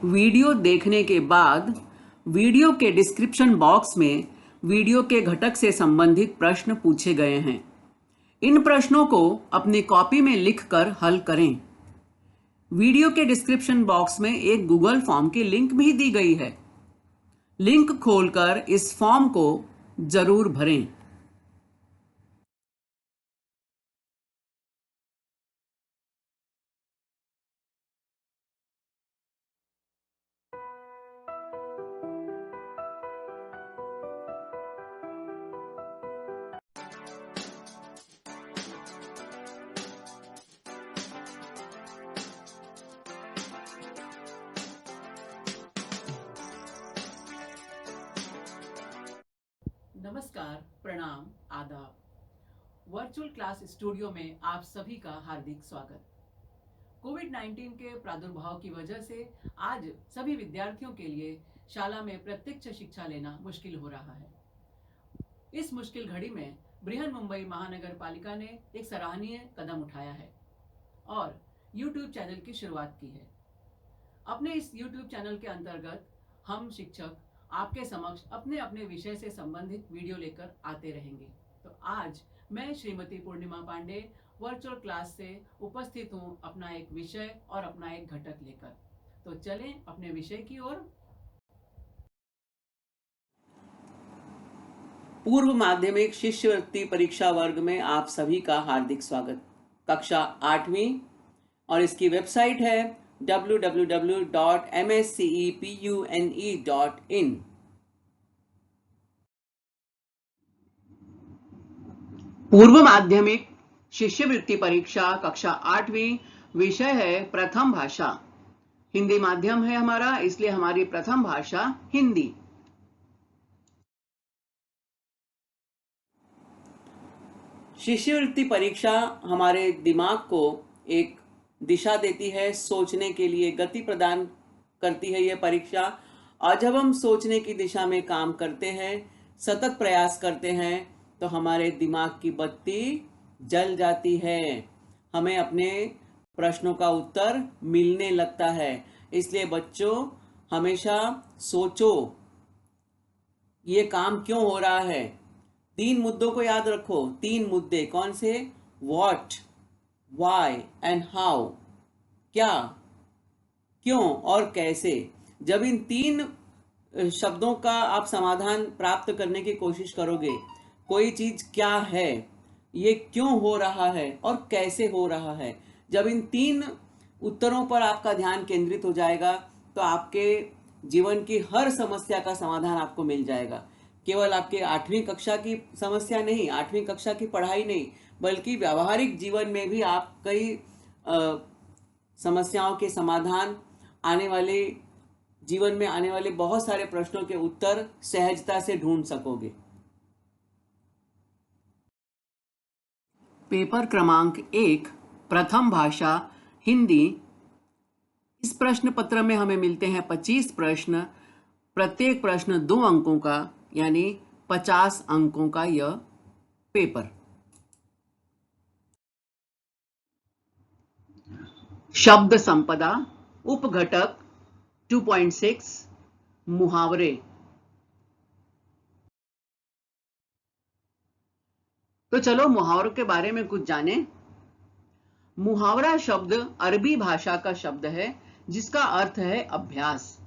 Video देखने के बाद वीडियो के डिस्क्रिप्शन बॉक्स में वीडियो के घटक से संबंधित प्रश्न पूछे गए हैं। इन प्रश्नों को अपनी कॉपी में लिखकर हल करें। वीडियो के डिस्क्रिप्शन बॉक्स में एक गूगल फॉर्म की लिंक भी दी गई है। लिंक खोलकर इस फॉर्म को जरूर भरें। नमस्कार, प्रणाम, आदाब। वर्चुअल क्लास स्टूडियो में आप सभी का हार्दिक स्वागत। कोविड-19 के प्रादुर्भाव की वजह से आज सभी विद्यार्थियों के लिए शाला में प्रत्यक्ष शिक्षा लेना मुश्किल हो रहा है। इस मुश्किल घड़ी में बृहन मुंबई महानगर पालिका ने एक सराहनीय कदम उठाया है और YouTube चैनल की शुरुआत की है। अपने इस YouTube चैनल के अंतर्गत हम शिक्षक आपके समक्ष अपने अपने विषय से संबंधित वीडियो लेकर आते रहेंगे। तो आज मैं श्रीमती पूर्णिमा पांडे वर्चुअल क्लास से उपस्थित हूँ अपना एक विषय और अपना एक घटक लेकर। तो चलें अपने विषय की ओर। पूर्व माध्यमिक शिष्यवृत्ति परीक्षा वर्ग में आप सभी का हार्दिक स्वागत। कक्षा 8वीं और इसकी वेबसाइट है www.mscepune.in। पूर्व माध्यमिक शिष्यवृत्ति परीक्षा कक्षा 8वीं, विषय है प्रथम भाषा। हिंदी माध्यम है हमारा, इसलिए हमारी प्रथम भाषा हिंदी। शिष्यवृत्ति परीक्षा हमारे दिमाग को एक दिशा देती है, सोचने के लिए गति प्रदान करती है यह परीक्षा। और जब हम सोचने की दिशा में काम करते हैं, सतत प्रयास करते हैं, तो हमारे दिमाग की बत्ती जल जाती है, हमें अपने प्रश्नों का उत्तर मिलने लगता है। इसलिए बच्चों, हमेशा सोचो ये काम क्यों हो रहा है। 3 मुद्दों को याद रखो। 3 मुद्दे कौन से? What, why and how. क्या, क्यों और कैसे। जब इन 3 शब्दों का आप समाधान प्राप्त करने की कोशिश करोगे, कोई चीज क्या है, ये क्यों हो रहा है और कैसे हो रहा है, जब इन 3 उत्तरों पर आपका ध्यान केंद्रित हो जाएगा, तो आपके जीवन की हर समस्या का समाधान आपको मिल जाएगा। केवल आपके 8वीं कक्षा की समस्या नहीं, 8वीं कक्षा की पढ़ाई नहीं, बल्कि व्यावहारिक जीवन में भी आप कई समस्याओं के समाधान, आने वाले जीवन में आने वाले बहुत सारे प्रश्नों के उत्तर सहजता से ढूंढ सकोगे। पेपर क्रमांक 1, प्रथम भाषा हिंदी। इस प्रश्न पत्र में हमें मिलते हैं 25 प्रश्न। प्रत्येक प्रश्न 2 अंकों का, यानी 50 अंकों का यह पेपर। शब्द संपदा, उपघटक 2.6, मुहावरे। तो चलो मुहावरों के बारे में कुछ जानें। मुहावरा शब्द अरबी भाषा का शब्द है, जिसका अर्थ है अभ्यास।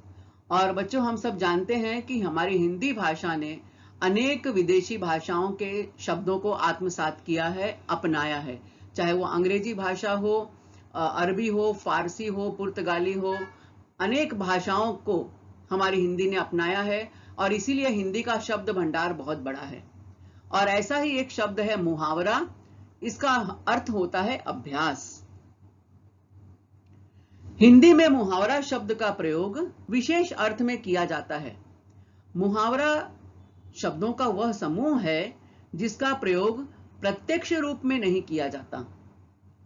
और बच्चों, हम सब जानते हैं कि हमारी हिंदी भाषा ने अनेक विदेशी भाषाओं के शब्दों को आत्मसात किया है, अपनाया है। चाहे वो अंग्रेजी भाषा हो, अरबी हो, फारसी हो, पुर्तगाली हो, अनेक भाषाओं को हमारी हिंदी ने अपनाया है और इसीलिए हिंदी का शब्द भंडार बहुत बड़ा है। और ऐसा ही एक शब्द है मुहावरा। इसका अर्थ होता है अभ्यास। हिंदी में मुहावरा शब्द का प्रयोग विशेष अर्थ में किया जाता है। मुहावरा शब्दों का वह समूह है जिसका प्रयोग प्रत्यक्ष रूप में नहीं किया जाता।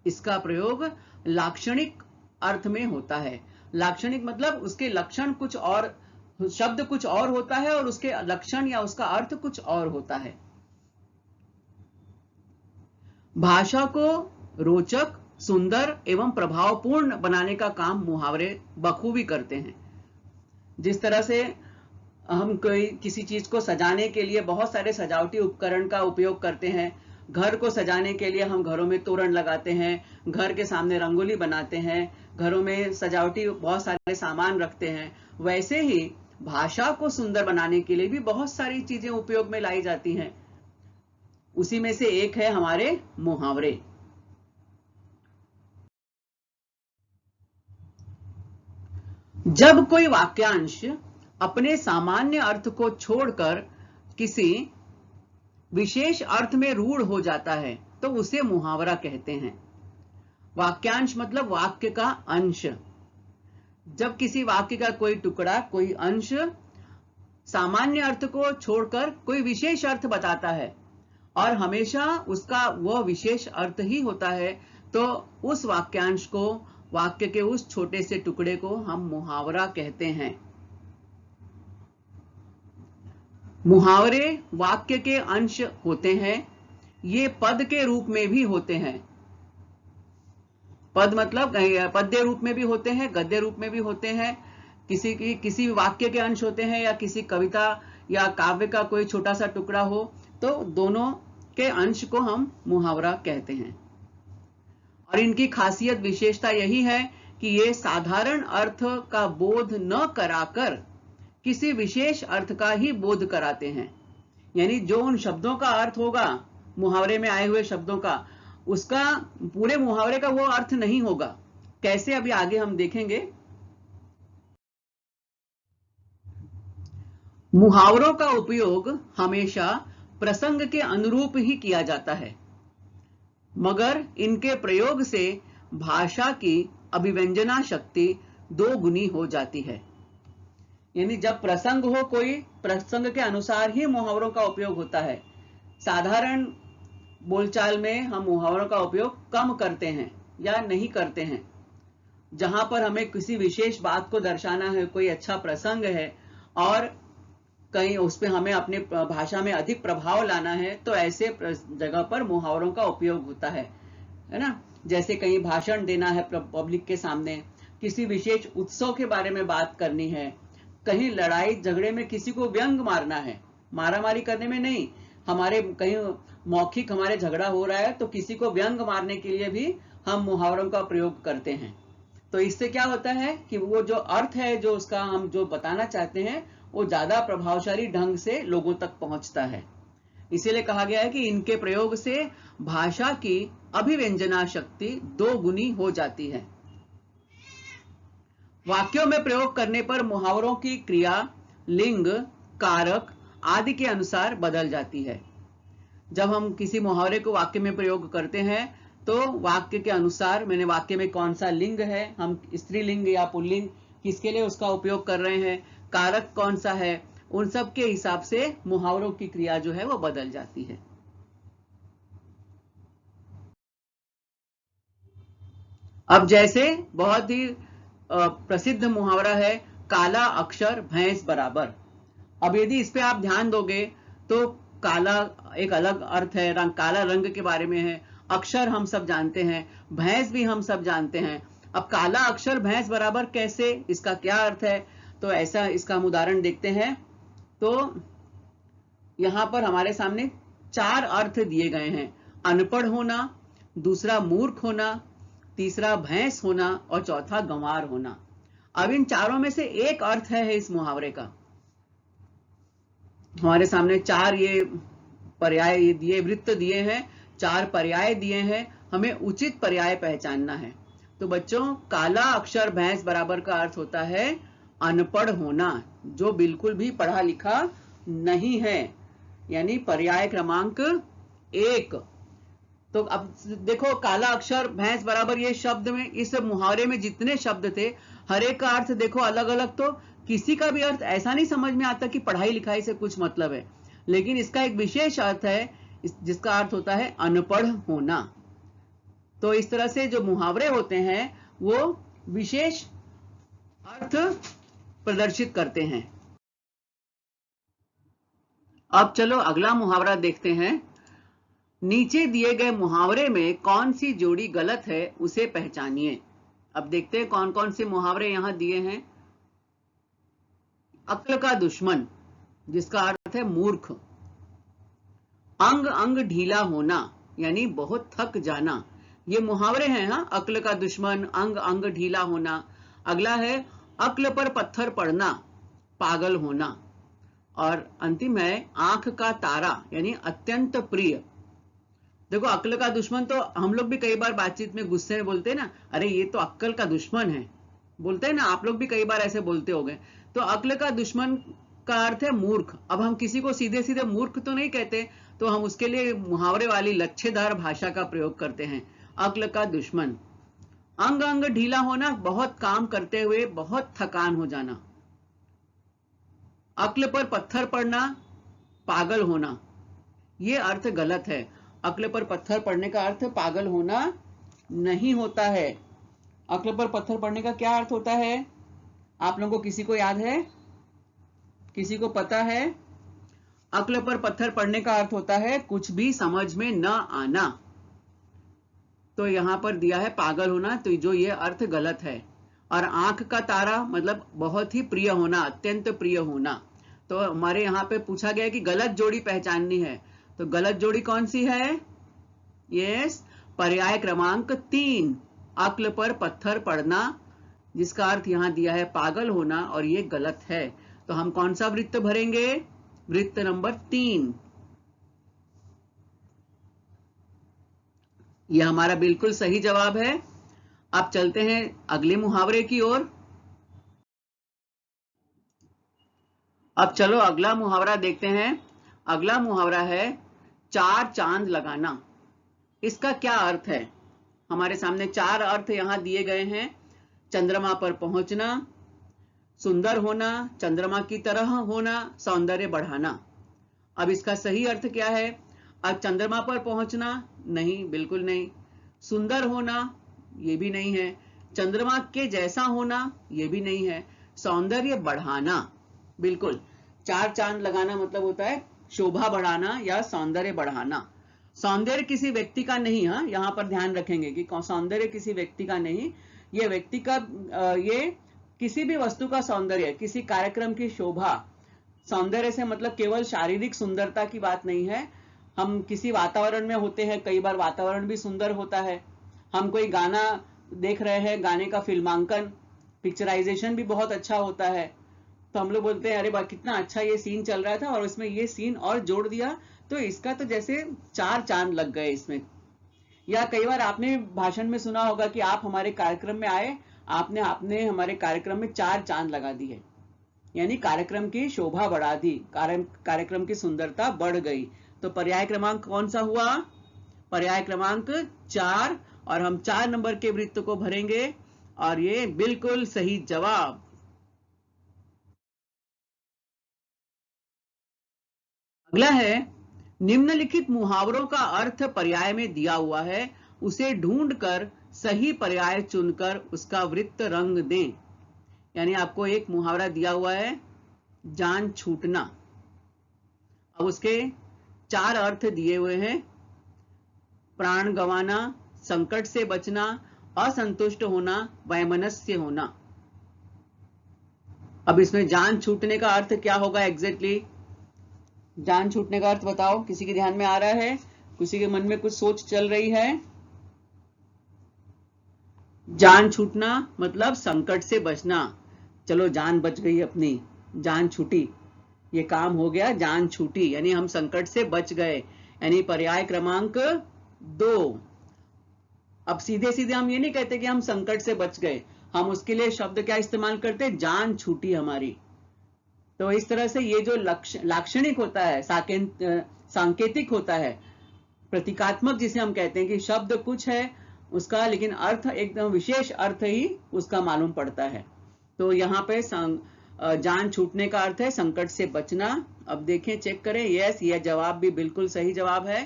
इसका प्रयोग लाक्षणिक अर्थ में होता है। लाक्षणिक मतलब उसके लक्षण कुछ और, शब्द कुछ और होता है और उसके लक्षण या उसका अर्थ कुछ और होता है। भाषा को रोचक, सुंदर एवं प्रभावपूर्ण बनाने का काम मुहावरे बखूबी करते हैं। जिस तरह से हम कोई किसी चीज को सजाने के लिए बहुत सारे सजावटी उपकरण का उपयोग करते हैं। घर को सजाने के लिए हम घरों में तोरण लगाते हैं, घर के सामने रंगोली बनाते हैं, घरों में सजावटी बहुत सारे सामान रखते हैं। वैसे ही भाषा को सुंदर बनाने के लिए भी बहुत सारी चीजें उपयोग में लाई जाती हैं। उसी में से एक है हमारे मुहावरे। जब कोई वाक्यांश अपने सामान्य अर्थ को छोड़कर किसी विशेष अर्थ में रूढ़ हो जाता है तो उसे मुहावरा कहते हैं। वाक्यांश मतलब वाक्य का अंश। जब किसी वाक्य का कोई टुकड़ा, कोई अंश सामान्य अर्थ को छोड़कर कोई विशेष अर्थ बताता है और हमेशा उसका वह विशेष अर्थ ही होता है, तो उस वाक्यांश को, वाक्य के उस छोटे से टुकड़े को हम मुहावरा कहते हैं। मुहावरे वाक्य के अंश होते हैं। ये पद के रूप में भी होते हैं। पद मतलब पद्य रूप में भी होते हैं, गद्य रूप में भी होते हैं। किसी वाक्य के अंश होते हैं या किसी कविता या काव्य का कोई छोटा सा टुकड़ा हो, तो दोनों के अंश को हम मुहावरा कहते हैं। और इनकी खासियत, विशेषता यही है कि ये साधारण अर्थ का बोध न कराकर किसी विशेष अर्थ का ही बोध कराते हैं। यानी जो उन शब्दों का अर्थ होगा, मुहावरे में आए हुए शब्दों का, उसका पूरे मुहावरे का वो अर्थ नहीं होगा। कैसे, अभी आगे हम देखेंगे। मुहावरों का उपयोग हमेशा प्रसंग के अनुरूप ही किया जाता है, मगर इनके प्रयोग से भाषा की अभिव्यंजना शक्ति दोगुनी हो जाती है। यानी जब प्रसंग हो, कोई प्रसंग के अनुसार ही मुहावरों का उपयोग होता है। साधारण बोलचाल में हम मुहावरों का उपयोग कम करते हैं या नहीं करते हैं। जहां पर हमें किसी विशेष बात को दर्शाना है, कोई अच्छा प्रसंग है और कहीं उस पर हमें अपने भाषा में अधिक प्रभाव लाना है, तो ऐसे जगह पर मुहावरों का उपयोग होता है ना। जैसे कहीं भाषण देना है पब्लिक के सामने, किसी विशेष उत्सव के बारे में बात करनी है, कहीं लड़ाई झगड़े में किसी को व्यंग मारना है, मारामारी करने में नहीं, हमारे कहीं मौखिक हमारे झगड़ा हो रहा है तो किसी को व्यंग मारने के लिए भी हम मुहावरों का प्रयोग करते हैं। तो इससे क्या होता है कि वो जो अर्थ है, जो उसका हम जो बताना चाहते हैं, वो ज्यादा प्रभावशाली ढंग से लोगों तक पहुंचता है। इसीलिए कहा गया है कि इनके प्रयोग से भाषा की अभिव्यंजना शक्ति दोगुनी हो जाती है। वाक्यों में प्रयोग करने पर मुहावरों की क्रिया लिंग, कारक आदि के अनुसार बदल जाती है। जब हम किसी मुहावरे को वाक्य में प्रयोग करते हैं तो वाक्य के अनुसार, मैंने वाक्य में कौन सा लिंग है, हम स्त्रीलिंग या पुल्लिंग किसके लिए उसका उपयोग कर रहे हैं, कारक कौन सा है, उन सब के हिसाब से मुहावरों की क्रिया जो है वो बदल जाती है। अब जैसे बहुत ही प्रसिद्ध मुहावरा है, काला अक्षर भैंस बराबर। अब यदि इस पे आप ध्यान दोगे तो काला एक अलग अर्थ है, काला रंग के बारे में है, अक्षर हम सब जानते हैं, भैंस भी हम सब जानते हैं। अब काला अक्षर भैंस बराबर कैसे, इसका क्या अर्थ है, तो ऐसा इसका हम उदाहरण देखते हैं। तो यहां पर हमारे सामने 4 अर्थ दिए गए हैं। अनपढ़ होना, दूसरा मूर्ख होना, तीसरा भैंस होना और चौथा गंवार होना। अब इन चारों में से एक अर्थ है इस मुहावरे का। हमारे सामने 4 ये पर्याय दिए, वृत्त दिए हैं, 4 पर्याय दिए हैं, हमें उचित पर्याय पहचानना है। तो बच्चों, काला अक्षर भैंस बराबर का अर्थ होता है अनपढ़ होना, जो बिल्कुल भी पढ़ा लिखा नहीं है, यानी पर्याय क्रमांक 1। तो अब देखो, काला अक्षर भैंस बराबर, ये शब्द में, इस मुहावरे में जितने शब्द थे, हर एक का अर्थ देखो अलग अलग। तो किसी का भी अर्थ ऐसा नहीं समझ में आता कि पढ़ाई लिखाई से कुछ मतलब है, लेकिन इसका एक विशेष अर्थ है जिसका अर्थ होता है अनपढ़ होना। तो इस तरह से जो मुहावरे होते हैं वो विशेष अर्थ प्रदर्शित करते हैं। अब चलो अगला मुहावरा देखते हैं। नीचे दिए गए मुहावरे में कौन सी जोड़ी गलत है उसे पहचानिए। अब देखते हैं कौन कौन से मुहावरे यहां दिए हैं। अक्ल का दुश्मन, जिसका अर्थ है मूर्ख। अंग अंग ढीला होना, यानी बहुत थक जाना। ये मुहावरे हैं। हाँ, अक्ल का दुश्मन, अंग अंग ढीला होना। अगला है अक्ल पर पत्थर पड़ना, पागल होना। और अंतिम है आंख का तारा, यानी अत्यंत प्रिय। देखो, अक्ल का दुश्मन तो हम लोग भी कई बार बातचीत में गुस्से में बोलते हैं ना, अरे ये तो अक्ल का दुश्मन है, बोलते हैं ना, आप लोग भी कई बार ऐसे बोलते होंगे। तो अक्ल का दुश्मन का अर्थ है मूर्ख। अब हम किसी को सीधे सीधे मूर्ख तो नहीं कहते, तो हम उसके लिए मुहावरे वाली लच्छेदार भाषा का प्रयोग करते हैं। अक्ल का दुश्मन। अंग अंग ढीला होना, बहुत काम करते हुए बहुत थकान हो जाना। अक्ल पर पत्थर पड़ना, पागल होना। ये अर्थ गलत है। अक्ल पर पत्थर पड़ने का अर्थ पागल होना नहीं होता है। अक्ल पर पत्थर पड़ने का क्या अर्थ होता है? आप लोगों को किसी को याद है? किसी को पता है? अक्ल पर पत्थर पड़ने का अर्थ होता है कुछ भी समझ में न आना। तो यहां पर दिया है पागल होना, तो जो ये अर्थ गलत है। और आंख का तारा मतलब बहुत ही प्रिय होना, अत्यंत प्रिय होना। तो हमारे यहाँ पे पूछा गया है कि गलत जोड़ी पहचाननी है, तो गलत जोड़ी कौन सी है? यस, पर्याय क्रमांक 3, अक्ल पर पत्थर पड़ना, जिसका अर्थ यहां दिया है पागल होना, और ये गलत है। तो हम कौन सा वृत्त भरेंगे? वृत्त नंबर 3। यह हमारा बिल्कुल सही जवाब है। अब चलते हैं अगले मुहावरे की ओर। अब चलो अगला मुहावरा देखते हैं। अगला मुहावरा है चार चांद लगाना। इसका क्या अर्थ है? हमारे सामने 4 अर्थ यहां दिए गए हैं। चंद्रमा पर पहुंचना, सुंदर होना, चंद्रमा की तरह होना, सौंदर्य बढ़ाना। अब इसका सही अर्थ क्या है? अब चंद्रमा पर पहुंचना नहीं, बिल्कुल नहीं। सुंदर होना, ये भी नहीं है। चंद्रमा के जैसा होना, ये भी नहीं है। सौंदर्य बढ़ाना, बिल्कुल। 4 चांद लगाना मतलब होता है शोभा बढ़ाना या सौंदर्य बढ़ाना। सौंदर्य किसी व्यक्ति का नहीं। हाँ, यहां पर ध्यान रखेंगे कि सौंदर्य किसी व्यक्ति का नहीं, ये व्यक्ति का, ये किसी भी वस्तु का सौंदर्य, किसी कार्यक्रम की शोभा। सौंदर्य से मतलब केवल शारीरिक सुंदरता की बात नहीं है। हम किसी वातावरण में होते हैं, कई बार वातावरण भी सुंदर होता है। हम कोई गाना देख रहे हैं, गाने का फिल्मांकन, पिक्चराइजेशन भी बहुत अच्छा होता है, तो हम लोग बोलते हैं अरे वाह कितना अच्छा ये सीन चल रहा था और इसमें ये सीन और जोड़ दिया, तो इसका तो जैसे 4 चांद लग गए इसमें। या कई बार आपने भाषण में सुना होगा कि आप हमारे कार्यक्रम में आए, आपने हमारे कार्यक्रम में 4 चांद लगा दिए, यानी कार्यक्रम की शोभा बढ़ा दी, कार्यक्रम की सुंदरता बढ़ गई। तो पर्याय क्रमांक कौन सा हुआ? पर्याय क्रमांक 4, और हम 4 नंबर के वृत्त को भरेंगे, और ये बिल्कुल सही जवाब। अगला है निम्नलिखित मुहावरों का अर्थ पर्याय में दिया हुआ है, उसे ढूंढकर सही पर्याय चुनकर उसका वृत्त रंग दें। यानी आपको एक मुहावरा दिया हुआ है, जान छूटना। अब उसके 4 अर्थ दिए हुए हैं, प्राण गंवाना, संकट से बचना, असंतुष्ट होना, वैमनस्य होना। अब इसमें जान छूटने का अर्थ क्या होगा एग्जैक्टली? जान छूटने का अर्थ बताओ, किसी के ध्यान में आ रहा है? किसी के मन में कुछ सोच चल रही है? जान छूटना मतलब संकट से बचना। चलो जान बच गई अपनी, जान छूटी, ये काम हो गया, जान छूटी, यानी हम संकट से बच गए, यानी पर्याय क्रमांक 2। अब सीधे सीधे हम ये नहीं कहते कि हम संकट से बच गए, हम उसके लिए शब्द क्या इस्तेमाल करते? जान छूटी हमारी। तो इस तरह से ये जो लाक्षणिक होता है, सांकेतिक होता है, प्रतीकात्मक जिसे हम कहते हैं कि शब्द कुछ है उसका, लेकिन अर्थ एकदम विशेष अर्थ ही उसका मालूम पड़ता है। तो यहाँ पे जान छूटने का अर्थ है संकट से बचना। अब देखें, चेक करें, यस, यह जवाब भी बिल्कुल सही जवाब है।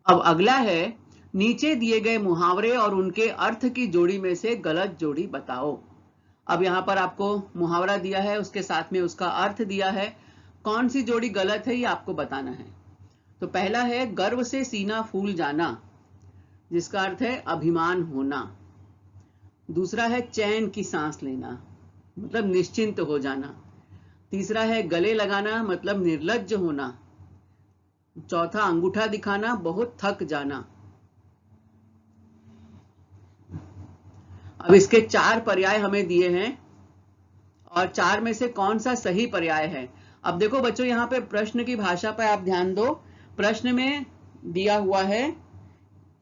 अब अगला है नीचे दिए गए मुहावरे और उनके अर्थ की जोड़ी में से गलत जोड़ी बताओ। अब यहां पर आपको मुहावरा दिया है, उसके साथ में उसका अर्थ दिया है, कौन सी जोड़ी गलत है ये आपको बताना है। तो पहला है गर्व से सीना फूल जाना, जिसका अर्थ है अभिमान होना। दूसरा है चैन की सांस लेना, मतलब निश्चिंत हो जाना। तीसरा है गले लगाना, मतलब निर्लज्ज होना। चौथा अंगूठा दिखाना, बहुत थक जाना। अब इसके 4 पर्याय हमें दिए हैं और 4 में से कौन सा सही पर्याय है। अब देखो बच्चों, यहाँ पे प्रश्न की भाषा पर आप ध्यान दो। प्रश्न में दिया हुआ है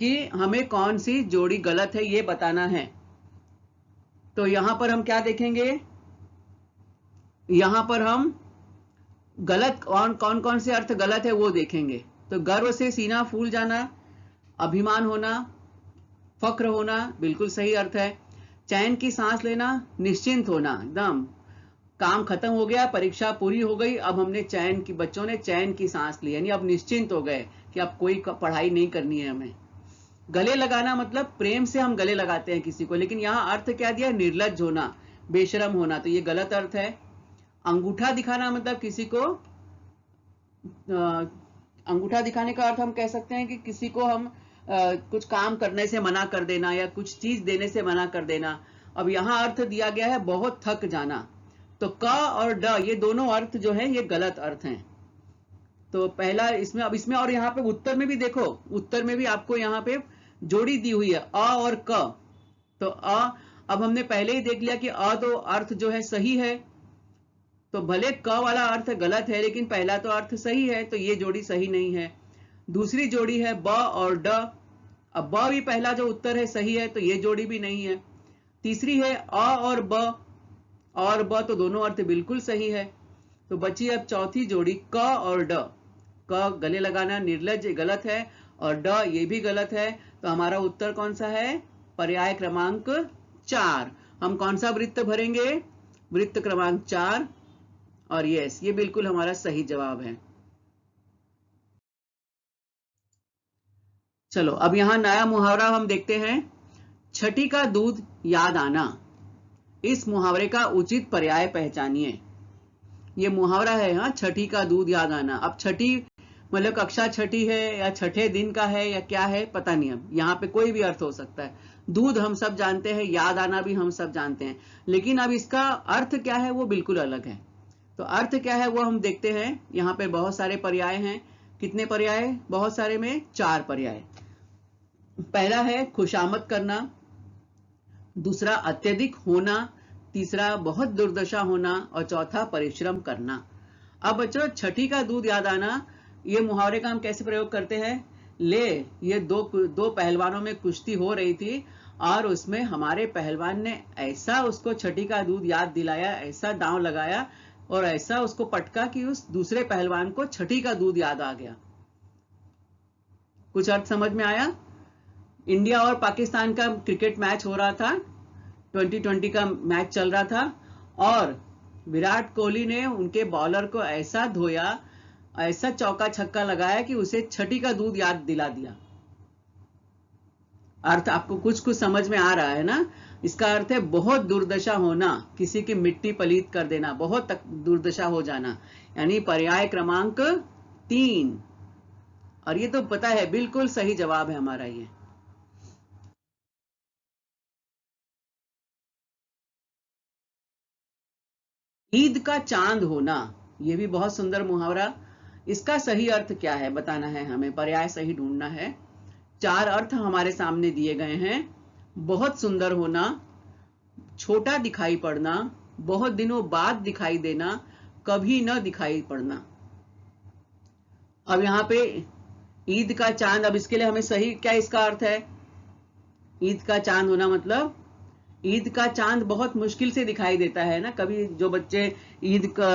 कि हमें कौन सी जोड़ी गलत है ये बताना है। तो यहां पर हम क्या देखेंगे, यहां पर हम गलत कौन कौन से अर्थ गलत है वो देखेंगे। तो गर्व से सीना फूल जाना, अभिमान होना, फक्र होना, बिल्कुल सही अर्थ है। चैन की सांस लेना, निश्चिंत होना, एकदम काम खत्म हो गया, परीक्षा पूरी हो गई, अब हमने चैन की, बच्चों ने चैन की सांस ली, यानी अब निश्चिंत हो गए कि अब कोई पढ़ाई नहीं करनी है हमें। गले लगाना मतलब प्रेम से हम गले लगाते हैं किसी को, लेकिन यहाँ अर्थ क्या दिया, निर्लज्ज होना, बेशरम होना, तो ये गलत अर्थ है। अंगूठा दिखाना मतलब किसी को अंगूठा दिखाने का अर्थ हम कह सकते हैं कि किसी को हम कुछ काम करने से मना कर देना या कुछ चीज देने से मना कर देना। अब यहाँ अर्थ दिया गया है बहुत थक जाना, तो क और ड ये दोनों अर्थ जो है ये गलत अर्थ हैं। तो पहला इसमें, अब इसमें और यहाँ पे उत्तर में भी देखो, उत्तर में भी आपको यहाँ पे जोड़ी दी हुई है अ और क। तो अब हमने पहले ही देख लिया कि अ तो अर्थ जो है सही है, तो भले क वाला अर्थ गलत है लेकिन पहला तो अर्थ सही है, तो ये जोड़ी सही नहीं है। दूसरी जोड़ी है ब और ड, अब ब भी पहला जो उत्तर है सही है, तो ये जोड़ी भी नहीं है। तीसरी है अ और ब तो दोनों अर्थ बिल्कुल सही है। तो बची अब चौथी जोड़ी क और ड। क गले लगाना निर्लज्ज गलत है और ड ये भी गलत है, तो हमारा उत्तर कौन सा है, पर्याय क्रमांक 4। हम कौन सा वृत्त भरेंगे, वृत्त क्रमांक 4, और यस ये बिल्कुल हमारा सही जवाब है। चलो अब यहां नया मुहावरा हम देखते हैं, छठी का दूध याद आना। इस मुहावरे का उचित पर्याय पहचानिए। ये मुहावरा है, हाँ, छठी का दूध याद आना। अब छठी मतलब कक्षा छठी है या छठे दिन का है या क्या है पता नहीं, अब यहाँ पे कोई भी अर्थ हो सकता है। दूध हम सब जानते हैं, याद आना भी हम सब जानते हैं, लेकिन अब इसका अर्थ क्या है वो बिल्कुल अलग है। तो अर्थ क्या है वो हम देखते हैं। यहाँ पे बहुत सारे पर्याय हैं। कितने पर्याय, बहुत सारे में 4 पर्याय। पहला है खुशामद करना, दूसरा अत्यधिक होना, तीसरा बहुत दुर्दशा होना और चौथा परिश्रम करना। अब बच्चों छठी का दूध याद आना, ये मुहावरे का हम कैसे प्रयोग करते हैं, ले ये दो पहलवानों में कुश्ती हो रही थी और उसमें हमारे पहलवान ने ऐसा उसको छठी का दूध याद दिलाया, ऐसा दांव लगाया और ऐसा उसको पटका कि उस दूसरे पहलवान को छठी का दूध याद आ गया। कुछ अर्थ समझ में आया। इंडिया और पाकिस्तान का क्रिकेट मैच हो रहा था, 2020 का मैच चल रहा था, और विराट कोहली ने उनके बॉलर को ऐसा धोया, ऐसा चौका छक्का लगाया कि उसे छठी का दूध याद दिला दिया। अर्थ आपको कुछ कुछ समझ में आ रहा है ना। इसका अर्थ है बहुत दुर्दशा होना, किसी की मिट्टी पलीत कर देना, बहुत दुर्दशा हो जाना, यानी पर्याय क्रमांक 3। और ये तो पता है बिल्कुल सही जवाब है हमारा ये। ईद का चांद होना, ये भी बहुत सुंदर मुहावरा। इसका सही अर्थ क्या है बताना है हमें, पर्याय सही ढूंढना है। 4 अर्थ हमारे सामने दिए गए हैं। बहुत सुंदर होना, छोटा दिखाई पड़ना, बहुत दिनों बाद दिखाई देना, कभी न दिखाई पड़ना। अब यहाँ पे ईद का चांद, अब इसके लिए हमें सही क्या इसका अर्थ है, ईद का चांद होना मतलब ईद का चांद बहुत मुश्किल से दिखाई देता है ना। कभी जो बच्चे ईद का,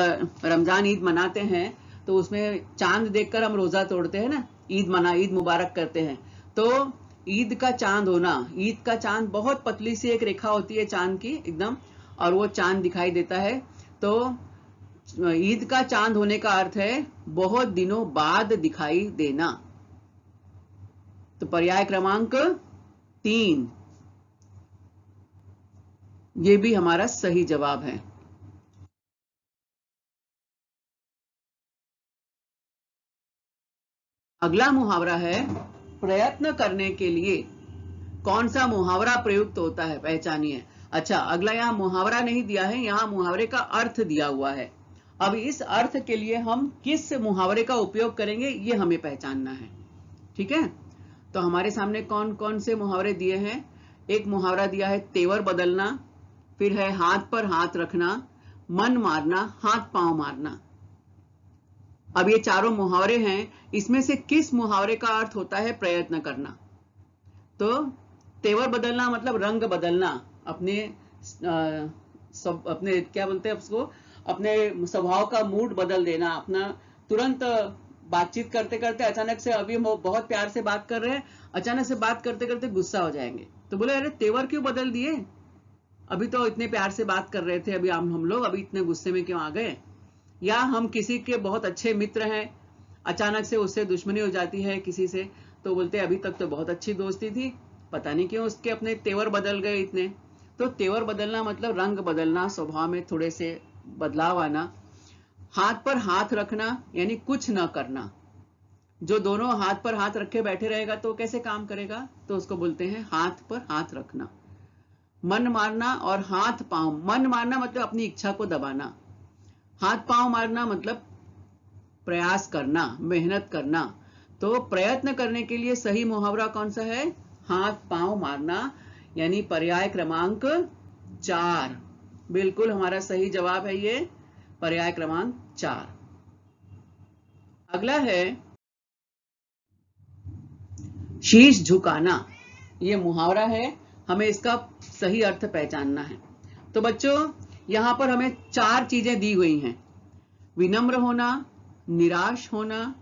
रमजान ईद मनाते हैं तो उसमें चांद देखकर हम रोजा तोड़ते हैं ना, ईद मुबारक करते हैं। तो ईद का चांद होना, ईद का चांद बहुत पतली सी एक रेखा होती है चांद की एकदम, और वो चांद दिखाई देता है। तो ईद का चांद होने का अर्थ है बहुत दिनों बाद दिखाई देना। तो पर्याय क्रमांक 3 ये भी हमारा सही जवाब है। अगला मुहावरा है, प्रयत्न करने के लिए कौन सा मुहावरा प्रयुक्त होता है, पहचानिए। अच्छा, अगला यहाँ मुहावरा नहीं दिया है, यहाँ मुहावरे का अर्थ दिया हुआ है। अब इस अर्थ के लिए हम किस मुहावरे का उपयोग करेंगे ये हमें पहचानना है। ठीक है, तो हमारे सामने कौन कौन से मुहावरे दिए हैं। एक मुहावरा दिया है तेवर बदलना, फिर है हाथ पर हाथ रखना, मन मारना, हाथ पांव मारना। अब ये चारों मुहावरे हैं, इसमें से किस मुहावरे का अर्थ होता है प्रयत्न करना। तो तेवर बदलना मतलब रंग बदलना, अपने अपने क्या बोलते हैं उसको, अपने स्वभाव का मूड बदल देना, अपना तुरंत बातचीत करते करते अचानक से, अभी हम बहुत प्यार से बात कर रहे हैं, अचानक से बात करते करते गुस्सा हो जाएंगे, तो बोले अरे तेवर क्यों बदल दिए, अभी तो इतने प्यार से बात कर रहे थे, अभी हम लोग अभी इतने गुस्से में क्यों आ गए। या हम किसी के बहुत अच्छे मित्र हैं, अचानक से उससे दुश्मनी हो जाती है किसी से, तो बोलते अभी तक तो बहुत अच्छी दोस्ती थी, पता नहीं क्यों उसके अपने तेवर बदल गए इतने। तो तेवर बदलना मतलब रंग बदलना, स्वभाव में थोड़े से बदलाव आना। हाथ पर हाथ रखना यानी कुछ न करना, जो दोनों हाथ पर हाथ रखे बैठे रहेगा तो कैसे काम करेगा, तो उसको बोलते हैं हाथ पर हाथ रखना। मन मारना और हाथ पांव, मन मारना मतलब अपनी इच्छा को दबाना, हाथ पांव मारना मतलब प्रयास करना, मेहनत करना। तो प्रयत्न करने के लिए सही मुहावरा कौन सा है, हाथ पांव मारना, यानी पर्याय क्रमांक 4। बिल्कुल हमारा सही जवाब है ये, पर्याय क्रमांक 4। अगला है शीश झुकाना। ये मुहावरा है, हमें इसका सही अर्थ पहचानना है। तो बच्चों यहां पर हमें 4 चीजें दी हुई हैं, विनम्र होना, निराश होना,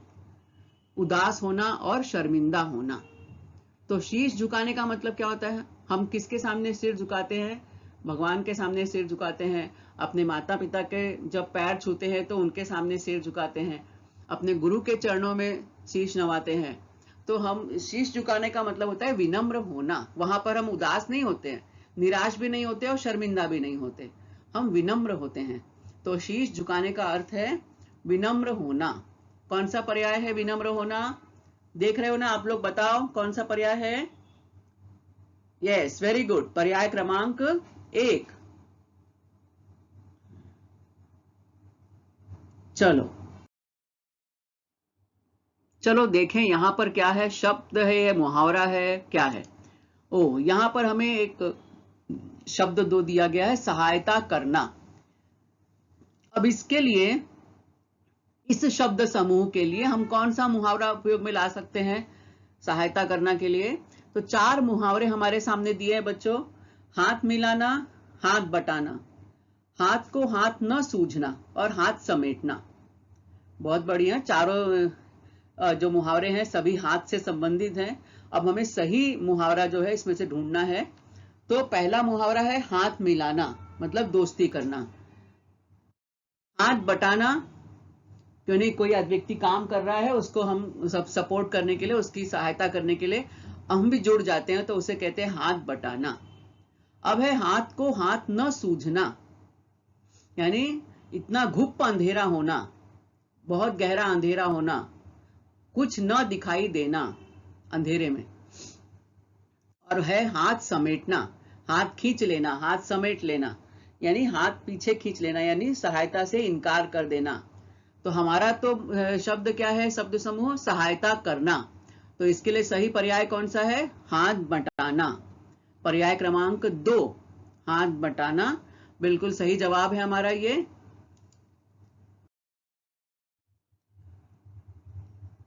उदास होना और शर्मिंदा होना। तो शीश झुकाने का मतलब क्या होता है, हम किसके सामने सिर झुकाते हैं, भगवान के सामने सिर झुकाते हैं, अपने माता पिता के जब पैर छूते हैं तो उनके सामने सिर झुकाते हैं, अपने गुरु के चरणों में शीश नवाते हैं। तो हम शीश झुकाने का मतलब होता है विनम्र होना, वहां पर हम उदास नहीं होते हैं, निराश भी नहीं होते और शर्मिंदा भी नहीं होते, हम विनम्र होते हैं। तो शीश झुकाने का अर्थ है विनम्र होना। कौन सा पर्याय है विनम्र होना, देख रहे हो ना आप लोग, बताओ कौन सा पर्याय है। यस, वेरी गुड, पर्याय क्रमांक 1। चलो चलो देखें यहां पर क्या है, शब्द है या मुहावरा है, क्या है। ओ, यहां पर हमें एक शब्द दो दिया गया है, सहायता करना। अब इसके लिए, इस शब्द समूह के लिए हम कौन सा मुहावरा उपयोग में ला सकते हैं सहायता करना के लिए। तो 4 मुहावरे हमारे सामने दिए हैं बच्चों। हाथ मिलाना, हाथ बटाना, हाथ को हाथ न सूझना और हाथ समेटना। बहुत बढ़िया, चारों जो मुहावरे हैं सभी हाथ से संबंधित हैं। अब हमें सही मुहावरा जो है इसमें से ढूंढना है। तो पहला मुहावरा है हाथ मिलाना, मतलब दोस्ती करना। हाथ बटाना, क्यों नहीं, कोई व्यक्ति काम कर रहा है, उसको हम सब सपोर्ट करने के लिए, उसकी सहायता करने के लिए हम भी जुड़ जाते हैं, तो उसे कहते हैं हाथ बटाना। अब है हाथ को हाथ न सूझना, यानी इतना घुप अंधेरा होना, बहुत गहरा अंधेरा होना, कुछ न दिखाई देना अंधेरे में। और है हाथ समेटना, हाथ खींच लेना, हाथ समेट लेना, यानी हाथ पीछे खींच लेना, यानी सहायता से इनकार कर देना। तो हमारा तो शब्द क्या है, शब्द समूह सहायता करना। तो इसके लिए सही पर्याय कौन सा है, हाथ बटाना, पर्याय क्रमांक 2, हाथ बटाना बिल्कुल सही जवाब है हमारा ये।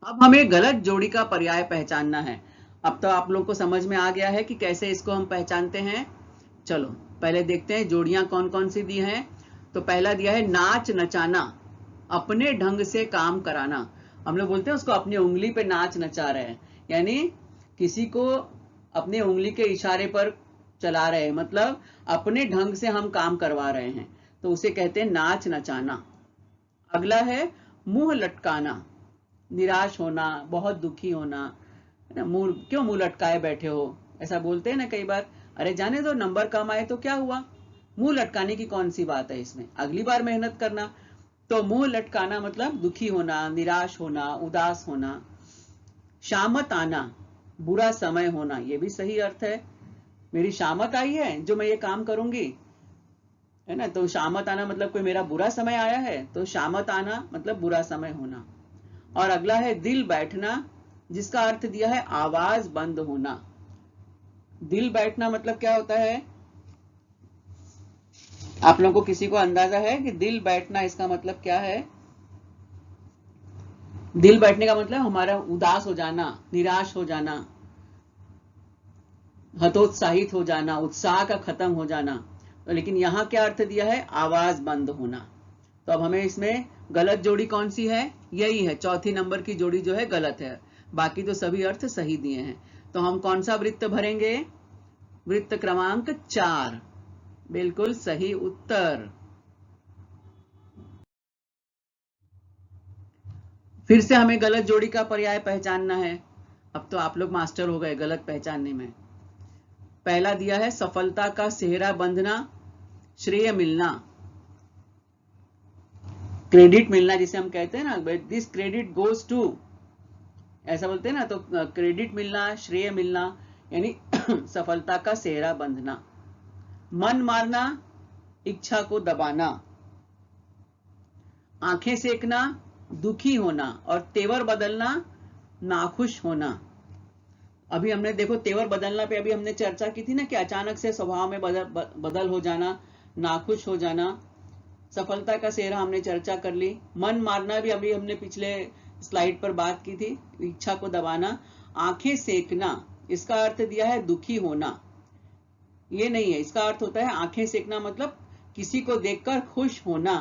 अब हमें गलत जोड़ी का पर्याय पहचानना है। अब तो आप लोग को समझ में आ गया है कि कैसे इसको हम पहचानते हैं। चलो पहले देखते हैं जोड़ियां कौन कौन सी दी हैं। तो पहला दिया है नाच नचाना, अपने ढंग से काम कराना। हम लोग बोलते हैं उसको अपनी उंगली पे नाच नचा रहे हैं, यानी किसी को अपने उंगली के इशारे पर चला रहे हैं, मतलब अपने ढंग से हम काम करवा रहे हैं, तो उसे कहते हैं नाच नचाना। अगला है मुंह लटकाना, निराश होना, बहुत दुखी होना, है ना, मुंह क्यों मुंह लटकाए बैठे हो, ऐसा बोलते हैं ना कई बार, अरे जाने दो नंबर कम आए तो क्या हुआ, मुंह लटकाने की कौन सी बात है इसमें, अगली बार मेहनत करना। तो मुंह लटकाना मतलब दुखी होना, निराश होना, उदास होना। शामत आना, बुरा समय होना, ये भी सही अर्थ है, मेरी शामत आई है जो मैं ये काम करूंगी, है ना। तो शामत आना मतलब कोई मेरा बुरा समय आया है, तो शामत आना मतलब बुरा समय होना। और अगला है दिल बैठना, जिसका अर्थ दिया है आवाज बंद होना। दिल बैठना मतलब क्या होता है? आप लोगों को किसी को अंदाजा है कि दिल बैठना इसका मतलब क्या है? दिल बैठने का मतलब हमारा उदास हो जाना, निराश हो जाना, हतोत्साहित हो जाना, उत्साह का खत्म हो जाना। तो लेकिन यहां क्या अर्थ दिया है? आवाज बंद होना। तो अब हमें इसमें गलत जोड़ी कौन सी है? यही है, चौथी नंबर की जोड़ी जो है गलत है, बाकी तो सभी अर्थ सही दिए हैं। तो हम कौन सा वृत्त भरेंगे? वृत्त क्रमांक 4, बिल्कुल सही उत्तर। फिर से हमें गलत जोड़ी का पर्याय पहचानना है। अब तो आप लोग मास्टर हो गए गलत पहचानने में। पहला दिया है सफलता का सेहरा बंधना, श्रेय मिलना, क्रेडिट मिलना, जिसे हम कहते हैं ना, दिस क्रेडिट गोज टू, ऐसा बोलते हैं ना। तो क्रेडिट मिलना, श्रेय मिलना, यानी सफलता का सेहरा बंधना। मन मारना, इच्छा को दबाना, आंखें सेकना, दुखी होना, और तेवर बदलना, नाखुश होना। अभी हमने देखो तेवर बदलना पे अभी हमने चर्चा की थी ना कि अचानक से स्वभाव में बदल हो जाना, नाखुश हो जाना। सफलता का सेहरा हमने चर्चा कर ली। मन मारना भी अभी हमने पिछले स्लाइड पर बात की थी, इच्छा को दबाना। आंखें सेकना, इसका अर्थ दिया है दुखी होना, ये नहीं है। इसका अर्थ होता है आंखें सेकना मतलब किसी को देखकर खुश होना,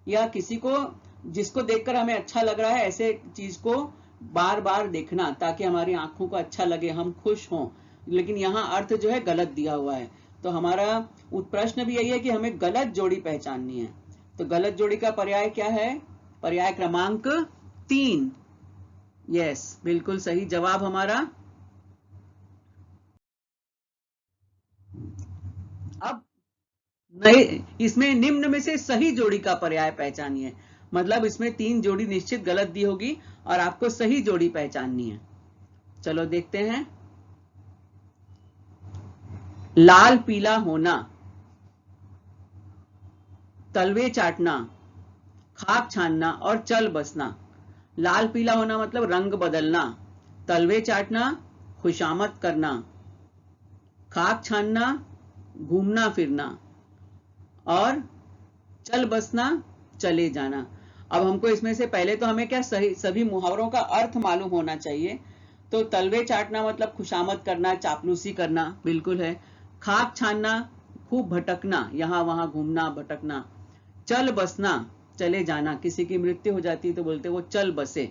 या किसी को जिसको देखकर हमें अच्छा लग रहा है ऐसे चीज को बार बार देखना ताकि हमारी आंखों को अच्छा लगे, हम खुश हों। लेकिन यहाँ अर्थ जो है गलत दिया हुआ है। तो हमारा प्रश्न भी यही है कि हमें गलत जोड़ी पहचाननी है। तो गलत जोड़ी का पर्याय क्या है? पर्याय क्रमांक 3। यस, बिल्कुल सही जवाब हमारा। अब नए इसमें निम्न में से सही जोड़ी का पर्याय पहचानिए। मतलब इसमें 3 जोड़ी निश्चित गलत दी होगी और आपको सही जोड़ी पहचाननी है। चलो देखते हैं। लाल पीला होना, तलवे चाटना, खाक छानना और चल बसना। लाल पीला होना मतलब रंग बदलना, तलवे चाटना खुशामद करना, खाक छानना घूमना फिरना, और चल बसना चले जाना। अब हमको इसमें से पहले तो हमें क्या सही सभी मुहावरों का अर्थ मालूम होना चाहिए। तो तलवे चाटना मतलब खुशामद करना, चापलूसी करना, बिल्कुल है। खाक छानना खूब भटकना, यहां वहां घूमना भटकना। चल बसना चले जाना, किसी की मृत्यु हो जाती है तो बोलते वो चल बसे।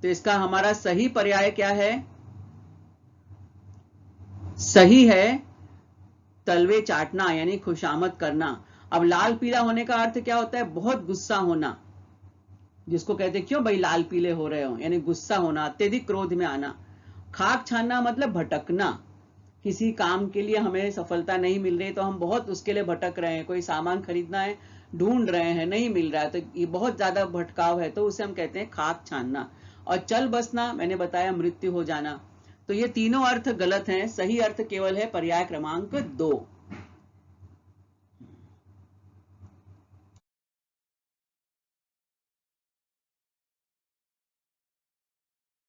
तो इसका हमारा सही पर्याय क्या है? सही है तलवे चाटना यानी खुशामद करना। अब लाल पीला होने का अर्थ क्या होता है? बहुत गुस्सा होना, जिसको कहते हैं क्यों भाई लाल पीले हो रहे हो, यानी गुस्सा होना, अत्यधिक क्रोध में आना। खाक छानना मतलब भटकना, किसी काम के लिए हमें सफलता नहीं मिल रही तो हम बहुत उसके लिए भटक रहे हैं। कोई सामान खरीदना है, ढूंढ रहे हैं, नहीं मिल रहा है, तो ये बहुत ज्यादा भटकाव है, तो उसे हम कहते हैं खाक छानना। और चल बसना मैंने बताया मृत्यु हो जाना। तो ये तीनों अर्थ गलत हैं, सही अर्थ केवल है पर्याय क्रमांक 2।